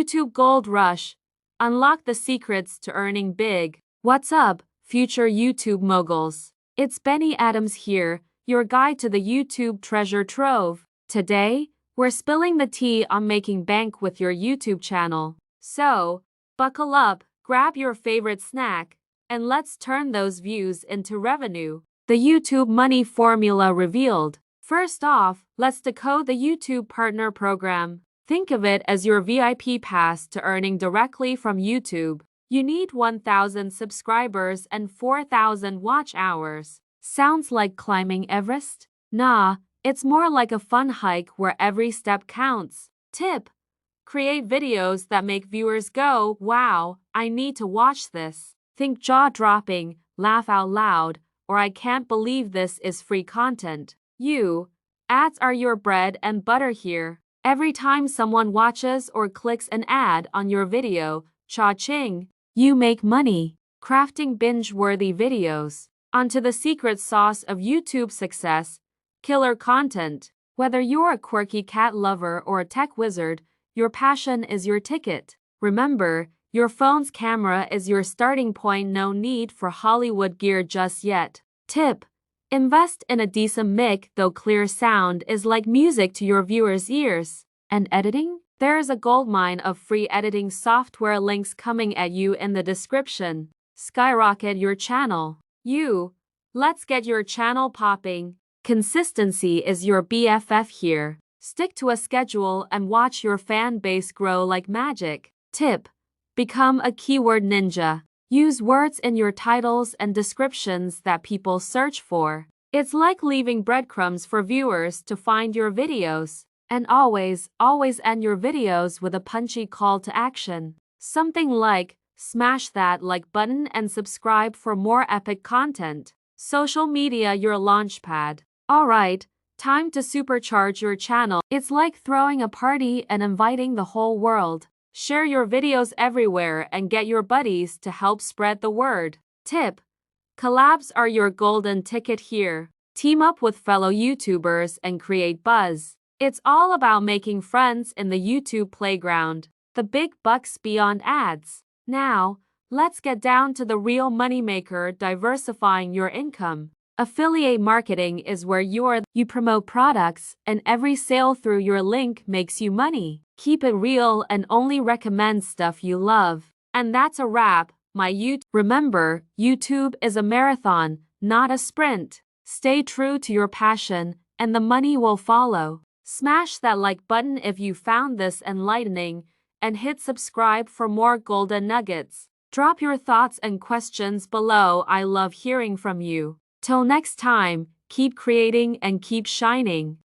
YouTube Gold Rush. Unlock the secrets to earning big. What's up, future YouTube moguls? It's Benny Adams here, your guide to the YouTube treasure trove. Today, we're spilling the tea on making bank with your YouTube channel. So, buckle up, grab your favorite snack, and let's turn those views into revenue. The YouTube money formula revealed. First off, let's decode the YouTube Partner Program. Think of it as your VIP pass to earning directly from YouTube. You need 1,000 subscribers and 4,000 watch hours. Sounds like climbing Everest? Nah, it's more like a fun hike where every step counts. Tip: create videos that make viewers go, "Wow, I need to watch this." Think jaw-dropping, laugh out loud, or "I can't believe this is free content." Ads are your bread and butter here. Every time someone watches or clicks an ad on your video, cha-ching, you make money. Crafting binge-worthy videos. Onto the secret sauce of YouTube success: killer content. Whether you're a quirky cat lover or a tech wizard, your passion is your ticket. Remember, your phone's camera is your starting point. No need for Hollywood gear just yet. Tip: invest in a decent mic, though clear sound is like music to your viewers' ears. And editing? There's a goldmine of free editing software links coming at you in the description. Skyrocket your channel. Let's get your channel popping. Consistency is your BFF here. Stick to a schedule and watch your fan base grow like magic. Tip: become a keyword ninja. Use words in your titles and descriptions that people search for. It's like leaving breadcrumbs for viewers to find your videos. And always end your videos with a punchy call to action. Something like, smash that like button and subscribe for more epic content. Social media your launchpad. Alright, time to supercharge your channel. It's like throwing a party and inviting the whole world. Share your videos everywhere and get your buddies to help spread the word. Tip: collabs are your golden ticket here. Team up with fellow YouTubers and create buzz. It's all about making friends in the YouTube playground. The big bucks beyond ads. Now, let's get down to the real moneymaker: diversifying your income. Affiliate marketing is where you promote products, and every sale through your link makes you money. Keep it real and only recommend stuff you love. And that's a wrap, my YouTube. Remember, YouTube is a marathon, not a sprint. Stay true to your passion, and the money will follow. Smash that like button if you found this enlightening, and hit subscribe for more golden nuggets. Drop your thoughts and questions below. I love hearing from you. Till next time, keep creating and keep shining.